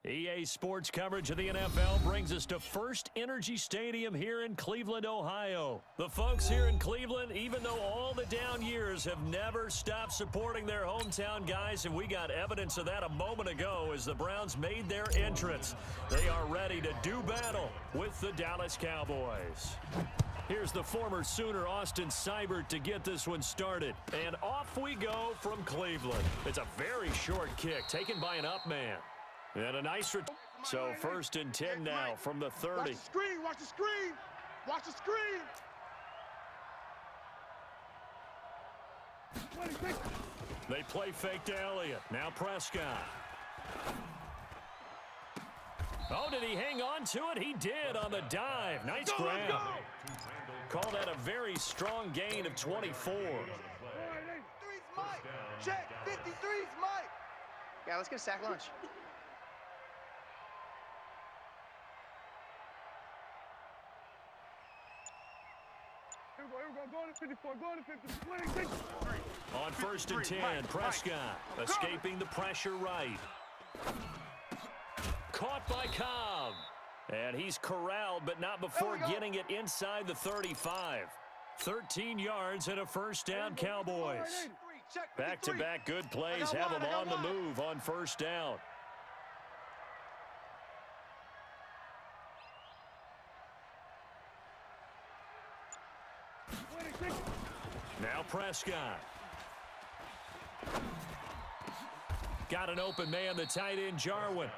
EA Sports coverage of the NFL brings us to First Energy Stadium here in Cleveland, Ohio. The folks here in Cleveland, even though all the down years, have never stopped supporting their hometown guys, and we got evidence of that a moment ago as the Browns made their entrance. They are ready to do battle with the Dallas Cowboys. Here's the former Sooner Austin Seibert to get this one started. And off we go from Cleveland. It's a very short kick taken by an up man. And a nice return. So first and 10 now from the 30. Watch the screen, watch the screen, watch the screen. They play fake to Elliott. Now Prescott. Oh, did he hang on to it? He did on the dive. Nice grab. Call that a very strong gain of 24. 53's Mike. Check. 53's Mike. Yeah, let's get a sack lunch. Here we go. Going to 54. Going to 50. On first and 10, Prescott escaping the pressure right. Caught by Cobb. And he's corralled, but not before getting it inside the 35. 13 yards and a first down, Cowboys. Back-to-back good plays have them on the move on first down. Now Prescott. Got an open man, the tight end, Jarwin.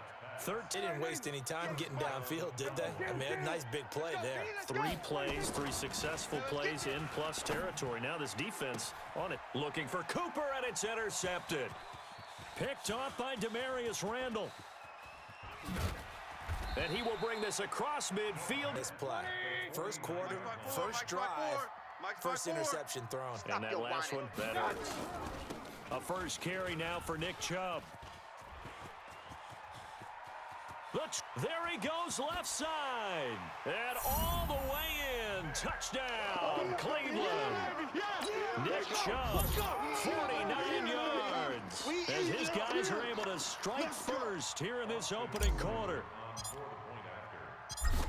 They didn't waste any time getting downfield, did they? I mean, a nice big play there. 3 plays, 3 successful plays in plus territory. Now this defense on it. Looking for Cooper, and it's intercepted. Picked off by Demarius Randall. And he will bring this across midfield. This play. First quarter, first drive, first interception thrown. And that last one, that hurts. A first carry now for Nick Chubb. There he goes left side. And all the way in. Touchdown, Cleveland. Nick Chubb, 49 yards. As his guys are able to strike first here in this opening quarter.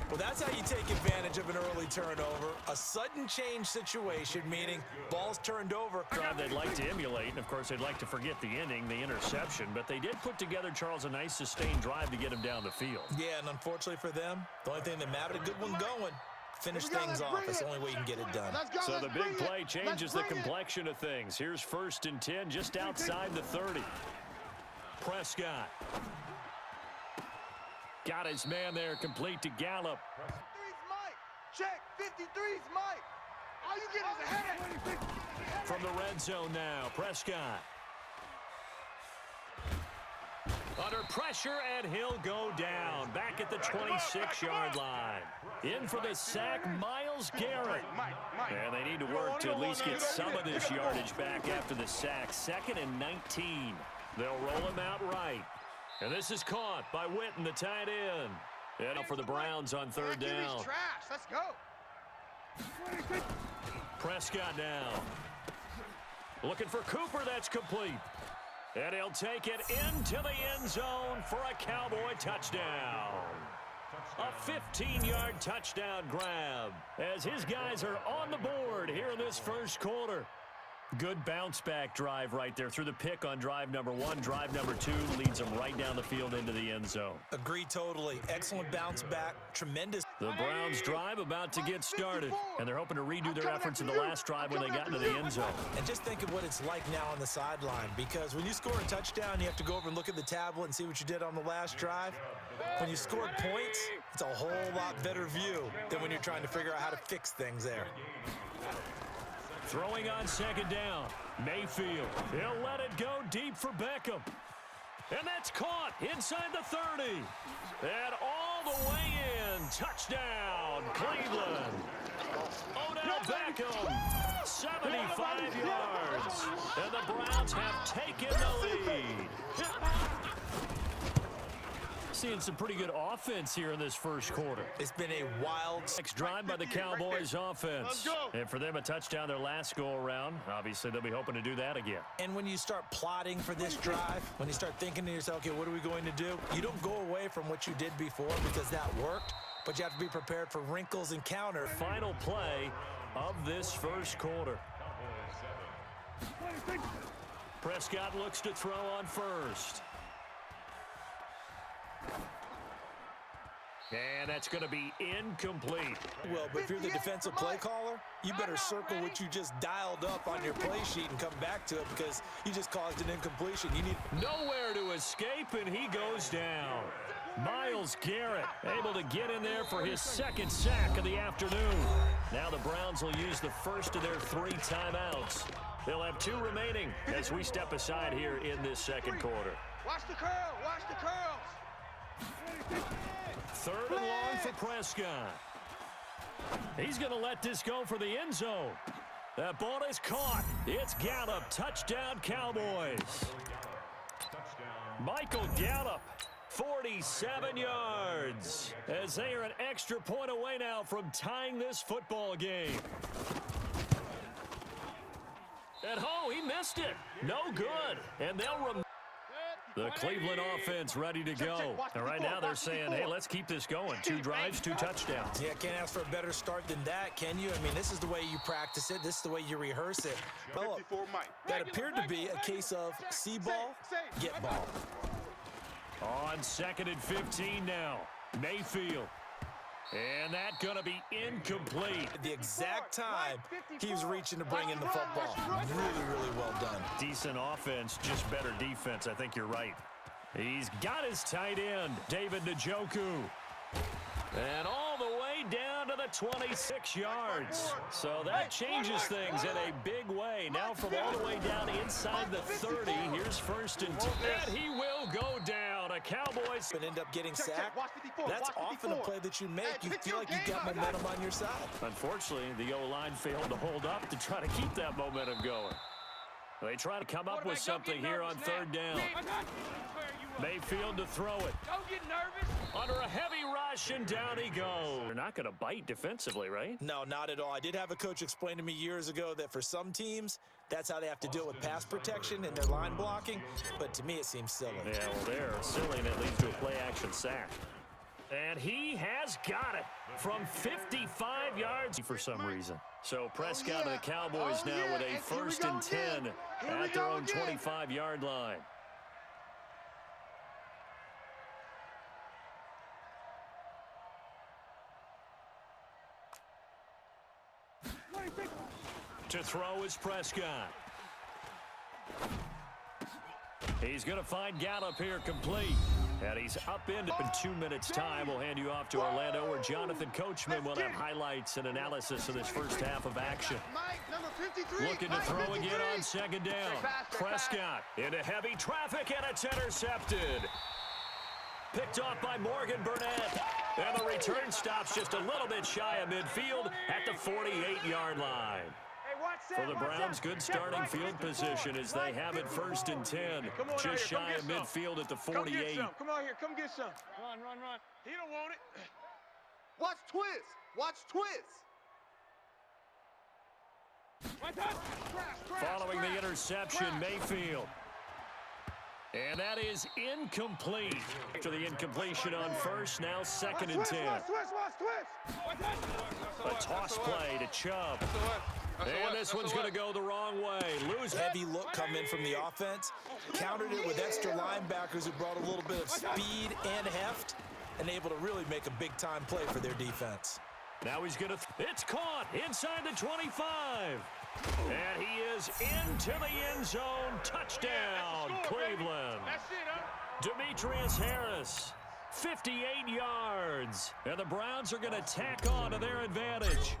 Well, that's how you take advantage of an early turnover. A sudden change situation, meaning balls turned over. Drive they'd like to emulate, and of course they'd like to forget the ending, the interception, but they did put together, Charles, a nice sustained drive to get him down the field. Yeah, and unfortunately for them, the only thing that mattered, a good one going. Finish things off. That's the only way you can get it done. So the big play changes the complexion of things. Here's first and 10 just outside the 30. Prescott. Got his man there, complete to Gallup. 53's Mike. Check. 53's Mike. All you get is a headache. From the red zone now, Prescott. Under pressure, and he'll go down. Back at the 26-yard line. In for the sack, Myles Garrett. And they need to work to at least get some of this yardage back after the sack. 2nd and 19. They'll roll him out right. And this is caught by Witten, the tight end. And for the Browns on third down. Trash. Let's go. Prescott now. Looking for Cooper. That's complete. And he'll take it into the end zone for a Cowboy touchdown. A 15-yard touchdown grab as his guys are on the board here in this first quarter. Good bounce-back drive right there through the pick on drive number 1. Drive number 2 leads them right down the field into the end zone. Agree totally. Excellent bounce back. Tremendous. The Browns drive about to get started, and they're hoping to redo their efforts in the last drive when they got into the end zone. And just think of what it's like now on the sideline, because when you score a touchdown, you have to go over and look at the tablet and see what you did on the last drive. When you scored points, it's a whole lot better view than when you're trying to figure out how to fix things there. Throwing on second down, Mayfield. He'll let it go deep for Beckham. And that's caught inside the 30. And all the way in. Touchdown, Cleveland. Odell Beckham, 75 yards. And the Browns have taken the lead. seeing some pretty good offense here in this first quarter. It's been a wild Next drive by the Cowboys offense. And for them, a touchdown their last go-around. Obviously, they'll be hoping to do that again. And when you start plotting for this drive, when you start thinking to yourself, okay, what are we going to do? You don't go away from what you did before because that worked, but you have to be prepared for wrinkles and counter. Final play of this first quarter. Prescott looks to throw on first. And that's going to be incomplete. Well, but if you're the defensive play caller, you better circle what you just dialed up on your play sheet and come back to it because you just caused an incompletion. You need nowhere to escape, and he goes down. Myles Garrett able to get in there for his second sack of the afternoon. Now the Browns will use the first of their 3 timeouts. They'll have 2 remaining as we step aside here in this second quarter. Watch the curl. Watch the curls. 3rd and long for Prescott. He's going to let this go for the end zone. That ball is caught. It's Gallup. Touchdown, Cowboys. Michael Gallup, 47 yards, as they are an extra point away now from tying this football game. And he missed it. No good. And they'll the Cleveland offense ready to go. And right now they're saying, hey, let's keep this going. 2 drives, 2 touchdowns. Yeah, can't ask for a better start than that, can you? I mean, this is the way you practice it. This is the way you rehearse it. Well, that appeared to be a case of see ball, get ball. On 2nd and 15 now. Mayfield. And that's going to be incomplete. At the exact time he was reaching to bring in the football. Really, really well done. Decent offense, just better defense. I think you're right. He's got his tight end, David Njoku. And all the way down to the 26 yards. So that changes things in a big way. Now from all the way down inside the 30, here's 1st and 10. And he will go down. A Cowboys but end up getting sacked. That's often a play that you make. You feel like you got momentum on your side. Unfortunately, the O-line failed to hold up to try to keep that momentum going. They try to come up with something here on 3rd down. Mayfield to throw it. Don't get nervous. Under a heavy rush, and down he goes. They're not going to bite defensively, right? No, not at all. I did have a coach explain to me years ago that for some teams, that's how they have to deal with pass protection and their line blocking. But to me, it seems silly. Yeah, well, they're silly, and it leads to a play-action sack. And he has got it from 55 yards for some reason. So Prescott and the Cowboys now with a 1st and 10 at their own 25-yard line. To throw is Prescott. He's going to find Gallup here complete. And he's up in 2 minutes' time. We'll hand you off to Orlando, where Jonathan Coachman will have highlights and analysis of this first half of action. Looking to throw again on 2nd down. Prescott into heavy traffic, and it's intercepted. Picked off by Morgan Burnett. And the return stops just a little bit shy of midfield at the 48-yard line. For the Browns, good starting field position as they have it 1st and 10. Just shy of midfield at the 48. Come on here, come get some. Run. He don't want it. Watch twist. Watch twist. Following the interception, Mayfield. And that is incomplete. After the incompletion on first, now 2nd and 10. A toss play to Chubb. And this one's going to go the wrong way. Heavy look come in from the offense. Countered it with extra linebackers who brought a little bit of speed and heft and able to really make a big-time play for their defense. Now he's going to... It's caught inside the 25. And he is into the end zone. Touchdown, Cleveland. That's it, huh? Demetrius Harris, 58 yards. And the Browns are going to tack on to their advantage.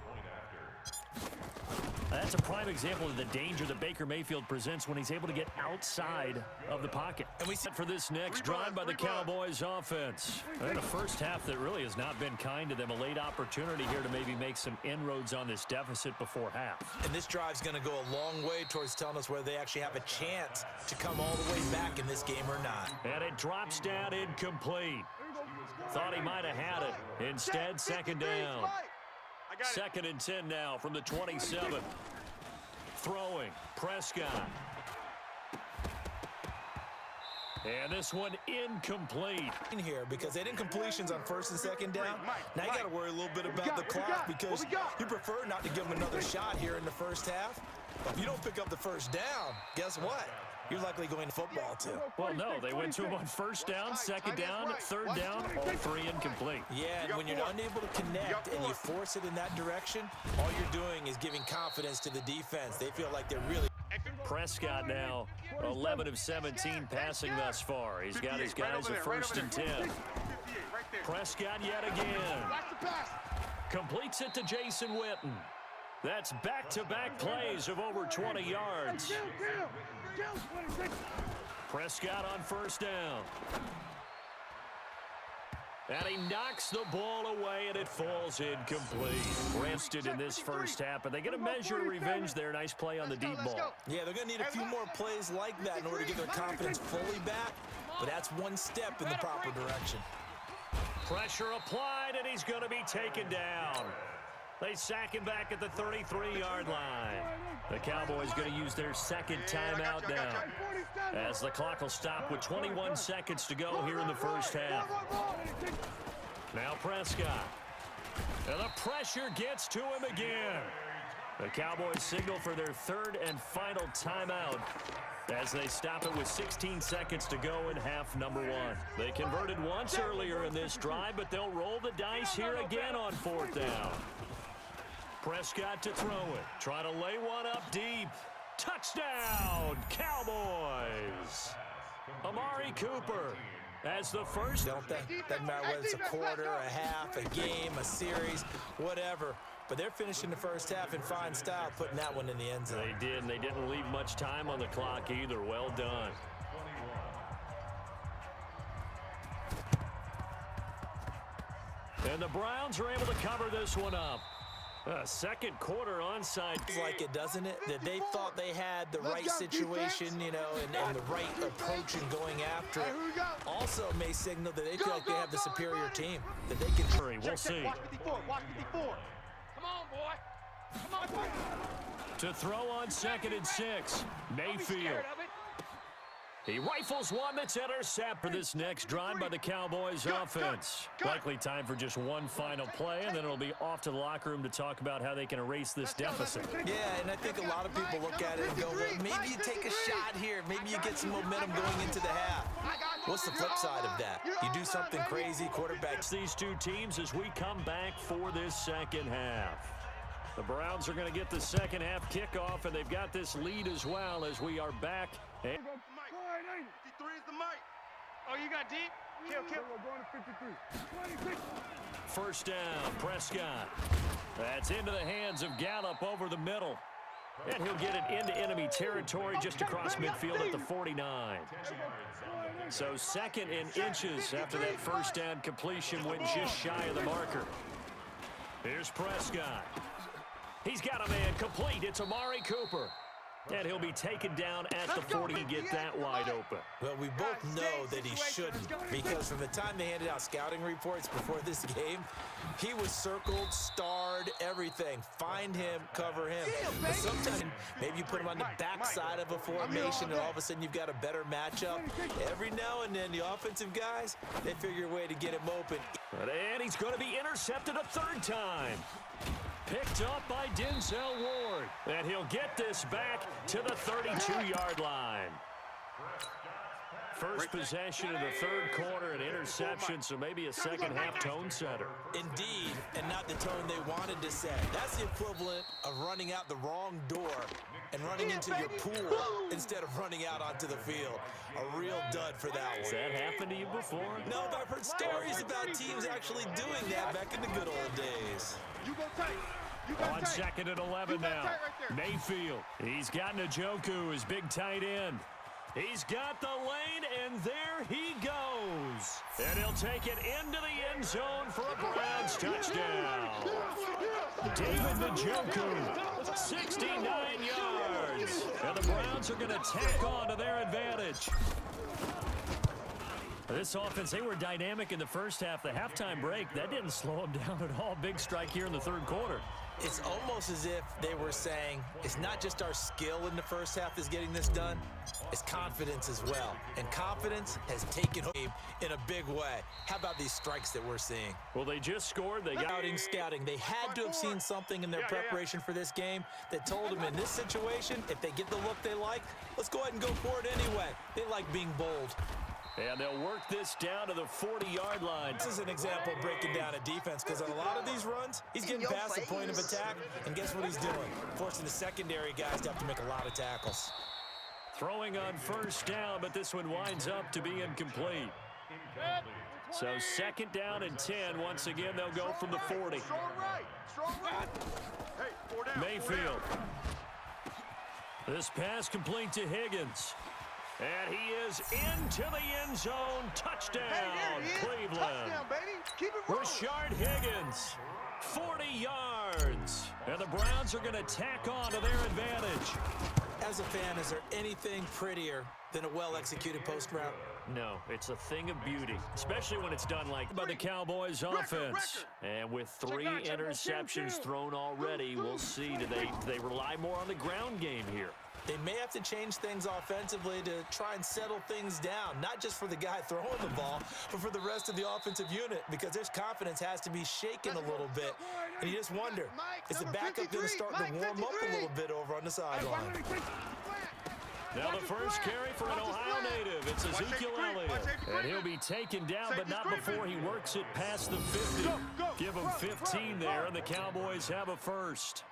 That's a prime example of the danger that Baker Mayfield presents when he's able to get outside of the pocket. And we set for this next drive by the Cowboys offense. And a first half that really has not been kind to them. A late opportunity here to maybe make some inroads on this deficit before half. And this drive's going to go a long way towards telling us whether they actually have a chance to come all the way back in this game or not. And it drops down incomplete. Thought he might have had it. Instead, second down. Second and 10 now from the 27. Throwing, Prescott. And this one incomplete. In here because they didn't completions on first and second down. Now you got to worry a little bit about the clock because you prefer not to give them another shot here in the first half. But if you don't pick up the first down, guess what? You're likely going to football too. Well, no, they went to him on first down, second down, third down, all three incomplete. Yeah, and when you're unable to connect and you force it in that direction, all you're doing is giving confidence to the defense. They feel like they're really... Prescott now 11 of 17 passing thus far. He's got his guys at first and 10. Prescott yet again. Completes it to Jason Witten. That's back-to-back plays of over 20 yards. Prescott on first down. And he knocks the ball away, and it falls incomplete. Rested in this first half, but they get a measure of revenge there. Nice play on the deep ball. Yeah, they're going to need a few more plays like that in order to get their confidence fully back, but that's one step in the proper direction. Pressure applied, and he's going to be taken down. They sack him back at the 33-yard line. The Cowboys going to use their second timeout now, as the clock will stop with 21 seconds to go here in the first half. Now Prescott. And the pressure gets to him again. The Cowboys signal for their third and final timeout as they stop it with 16 seconds to go in half number one. They converted once earlier in this drive, but they'll roll the dice here again on fourth down. Prescott to throw it. Try to lay one up deep. Touchdown, Cowboys. Amari Cooper as the first. Doesn't matter whether it's a quarter, a half, a game, a series, whatever. But they're finishing the first half in fine style, putting that one in the end zone. They did, and they didn't leave much time on the clock either. Well done. And the Browns are able to cover this one up. Second quarter onside. Like it, doesn't it? That they thought they had the right situation, you know, and the right approach in going after it. Also may signal that they feel like they have the superior team, that they can... We'll see. Watch 54, watch 54. Come on, boy. Come on, boy. To throw on second and 6, Mayfield. He rifles one that's intercepted for this next drive by the Cowboys offense. Likely time for just one final play, and then it'll be off to the locker room to talk about how they can erase this deficit. Yeah, and I think a lot of people look at it and go, well, maybe you take a shot here. Maybe you get some momentum going into the half. What's the flip side of that? You do something crazy, quarterbacks. These two teams as we come back for this second half. The Browns are going to get the second half kickoff, and they've got this lead as well as we are back. 53 is the mic. Oh, you got deep? Kill. Going to 53. First down, Prescott. That's into the hands of Gallup over the middle. And he'll get it into enemy territory just across midfield at the 49. So second in inches after that first down completion went just shy of the marker. Here's Prescott. He's got a man complete. It's Amari Cooper. And he'll be taken down at the 40 to get that wide open. Well, we both know that he shouldn't, because from the time they handed out scouting reports before this game, he was circled, starred, everything. Find him, cover him. But sometimes maybe you put him on the backside of a formation and all of a sudden you've got a better matchup. Every now and then the offensive guys, they figure a way to get him open. And he's going to be intercepted a third time. Picked up by Denzel Ward. And he'll get this back to the 32-yard line. First possession of the third quarter, an interception, so maybe a second half tone setter. Indeed, and not the tone they wanted to set. That's the equivalent of running out the wrong door and running into your pool instead of running out onto the field. A real dud for that one. Has that happened to you before? No, but I've heard stories about teams actually doing that back in the good old days. You go tight. On second and 11 now. Mayfield. He's got Njoku, his big tight end. He's got the lane, and there he goes. And he'll take it into the end zone for a Browns touchdown. David Njoku, 69 yards. And the Browns are going to tack on to their advantage. This offense, they were dynamic in the first half. The halftime break, that didn't slow them down at all. Big strike here in the third quarter. It's almost as if they were saying, it's not just our skill in the first half that's getting this done, it's confidence as well. And confidence has taken hold in a big way. How about these strikes that we're seeing? Well, they just scored. They got Scouting. They had to have seen something in their preparation for this game that told them in this situation, if they get the look they like, let's go ahead and go for it anyway. They like being bold. And they'll work this down to the 40-yard line. This is an example of breaking down a defense, because on a lot of these runs, he's getting past the point of attack, and guess what he's doing? Forcing the secondary guys to have to make a lot of tackles. Throwing on first down, but this one winds up to be incomplete. So second down and 10. Once again, they'll go from the 40. Mayfield. This pass complete to Higgins. And he is into the end zone. Touchdown, Cleveland. Touchdown, baby. Keep it rolling. Rashard Higgins, 40 yards. And the Browns are going to tack on to their advantage. As a fan, is there anything prettier than a well-executed post route? No, it's a thing of beauty, especially when it's done like by the Cowboys offense. And with 3 interceptions thrown already, we'll see. Do they rely more on the ground game here? They may have to change things offensively to try and settle things down, not just for the guy throwing the ball, but for the rest of the offensive unit, because their confidence has to be shaken a little bit. And you just wonder, is the backup going to start to warm up a little bit over on the sideline? Now the first carry for an Ohio native. It's Ezekiel Elliott. And he'll be taken down, but not before he works it past the 50. Give him 15 there, and the Cowboys have a first.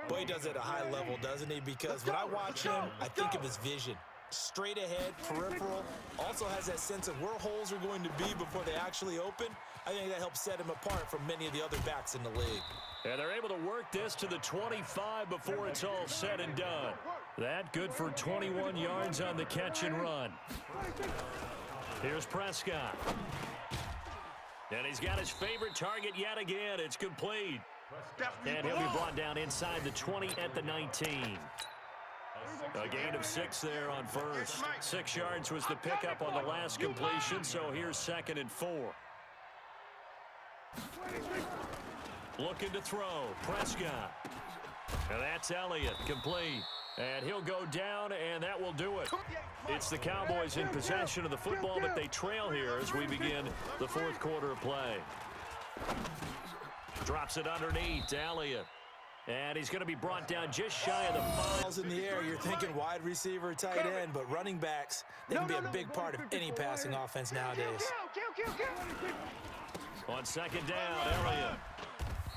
Boy, he does it at a high level, doesn't he? Because when I watch him, I think of his vision. Straight ahead, peripheral. Also has that sense of where holes are going to be before they actually open. I think that helps set him apart from many of the other backs in the league. And they're able to work this to the 25 before it's all said and done. That good for 21 yards on the catch and run. Here's Prescott. And he's got his favorite target yet again. It's complete. And he'll be brought down inside the 20 at the 19. A gain of 6 there on first. 6 yards was the pickup on the last completion, so here's 2nd and 4. Looking to throw. Prescott. And that's Elliott, complete. And he'll go down, and that will do it. It's the Cowboys in possession of the football, but they trail here as we begin the fourth quarter of play. Drops it underneath to Elliott. And he's going to be brought down just shy of the 5. Balls in the air, you're thinking wide receiver, tight end, but running backs, they can be a big part of any passing offense nowadays. On second down, Elliott.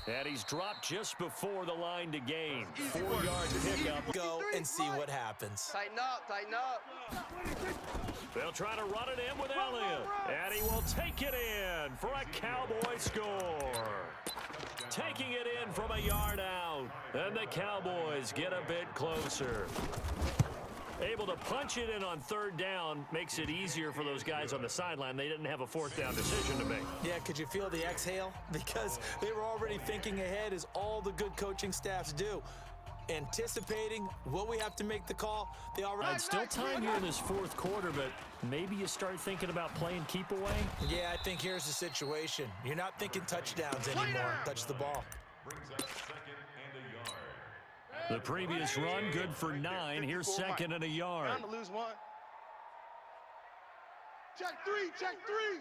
And he's dropped just before the line to gain. 4-yard pickup. Go and see what happens. Tighten up, tighten up. They'll try to run it in with Elliott. And he will take it in for a Cowboy score. Taking it in from a yard out. And the Cowboys get a bit closer. Able to punch it in on third down makes it easier for those guys on the sideline. They didn't have a fourth down decision to make. Yeah, could you feel the exhale? Because they were already thinking ahead, as all the good coaching staffs do. Anticipating, will we have to make the call? They already. It's still time here in this fourth quarter, but maybe you start thinking about playing keep away. Yeah, I think here's the situation. You're not thinking touchdowns anymore. Touch the ball. The previous run, good for 9. Here's 2nd and a yard. Bound to lose 1. Check 3, check 3.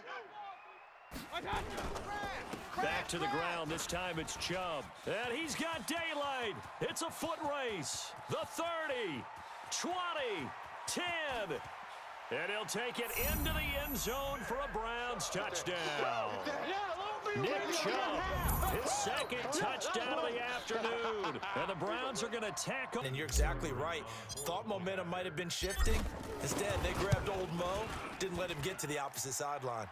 Back to the ground. This time it's Chubb. And he's got daylight. It's a foot race. The 30, 20, 10. And he'll take it into the end zone for a Browns touchdown. Nick Chubb, his 2nd touchdown of the afternoon. And the Browns are going to tack on. And you're exactly right. Thought momentum might have been shifting. Instead, they grabbed old Mo, didn't let him get to the opposite sideline.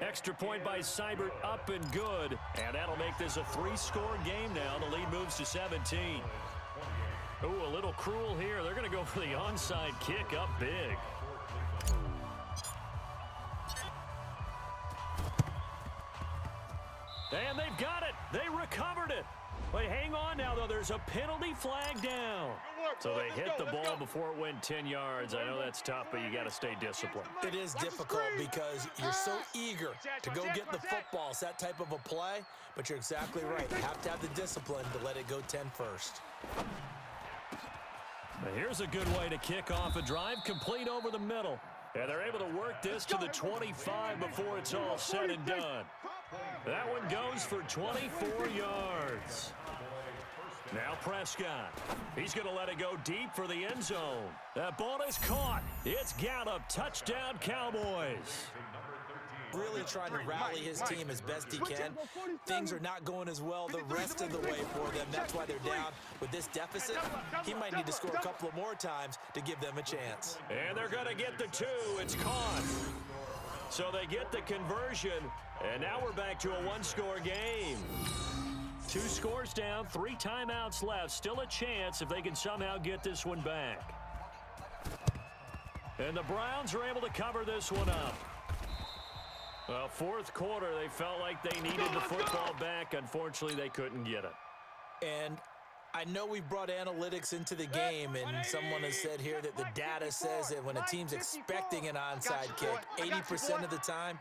Extra point by Seibert, up and good. And that'll make this a 3-score game now. The lead moves to 17. Ooh, a little cruel here. They're going to go for the onside kick up big. And they've got it. They recovered it. But hang on now, though. There's a penalty flag down. So they hit the ball before it went 10 yards. I know that's tough, but you got to stay disciplined. It is difficult because you're so eager to go get the football. It's that type of a play, but you're exactly right. You have to have the discipline to let it go 10 first. Here's a good way to kick off a drive, complete over the middle. And they're able to work this to the 25 before it's all said and done. That one goes for 24 yards. Now Prescott. He's going to let it go deep for the end zone. That ball is caught. It's Gallup. Touchdown, Cowboys. Really trying to rally his team as best he can. Things are not going as well the rest of the way for them. That's why they're down. With this deficit, he might need to score a couple of more times to give them a chance. And they're going to get the 2. It's caught. So they get the conversion, and now we're back to a one-score game. 2 scores down, 3 timeouts left. Still a chance if they can somehow get this one back. And the Browns are able to cover this one up. Well, fourth quarter, they felt like they needed the football back. Unfortunately, they couldn't get it. And I know we've brought analytics into the game, and someone has said here that the data says that when a team's expecting an onside kick, 80% of the time,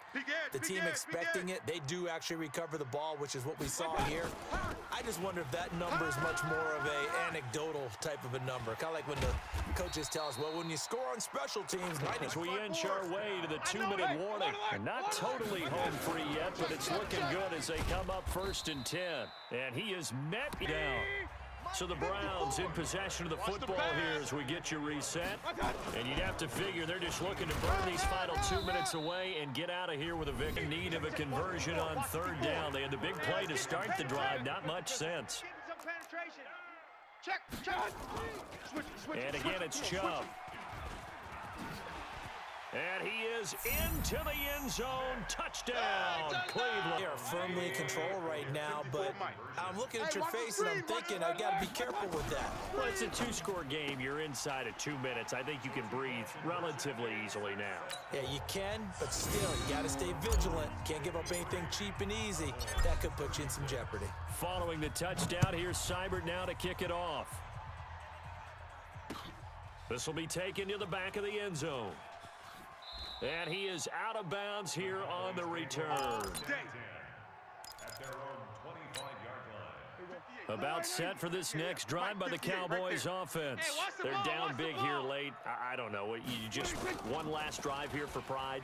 the team expecting it, they do actually recover the ball, which is what we saw here. I just wonder if that number is much more of a anecdotal type of a number. Kind of like when the coaches tell us, well, when you score on special teams, as we inch our way to the 2-minute warning. And not totally home free yet, but it's looking good as they come up 1st and 10. And he is met down. So the Browns in possession of the football here as we get you reset. And you'd have to figure they're just looking to burn these final 2 minutes away and get out of here with a victory. In need of a conversion on 3rd down. They had the big play to start the drive. Not much sense. And again, it's Chubb. And he is into the end zone. Touchdown, Cleveland. They are firmly in control right now, but I'm looking at your face and I'm thinking I got to be careful with that. Well, it's a 2-score game. You're inside of 2 minutes. I think you can breathe relatively easily now. Yeah, you can, but still, you got to stay vigilant. Can't give up anything cheap and easy. That could put you in some jeopardy. Following the touchdown, here's Seibert now to kick it off. This will be taken to the back of the end zone. And he is out of bounds here on the return. About set for this next drive by the Cowboys offense. They're down big here late. I don't know. You just one last drive here for pride?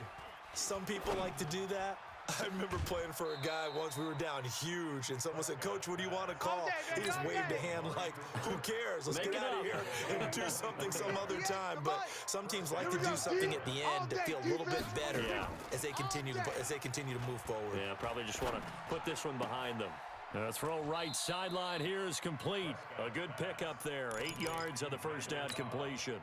Some people like to do that. I remember playing for a guy once. We were down huge, and someone said, "Coach, what do you want to call?" He just waved a hand like, "Who cares? Let's get out of here and do something some other time." But some teams like to do something at the end to feel a little bit better as they continue to move forward. Yeah, probably just want to put this one behind them. Throw right sideline here is complete. A good pickup there. 8 yards on the first down completion.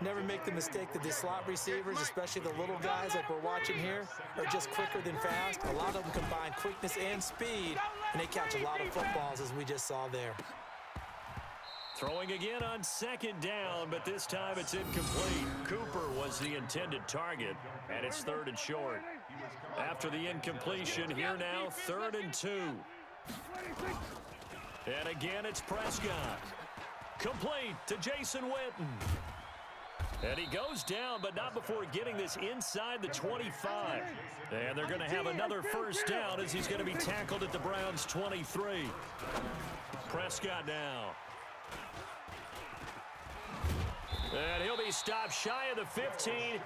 Never make the mistake that the slot receivers, especially the little guys like we're watching here, are just quicker than fast. A lot of them combine quickness and speed, and they catch a lot of footballs, as we just saw there. Throwing again on 2nd down, but this time it's incomplete. Cooper was the intended target, and it's 3rd and short. After the incompletion, here now, 3rd and 2. And again, it's Prescott. Complete to Jason Witten. And he goes down, but not before getting this inside the 25. And they're going to have another first down as he's going to be tackled at the Browns' 23. Prescott now. And he'll be stopped shy of the 15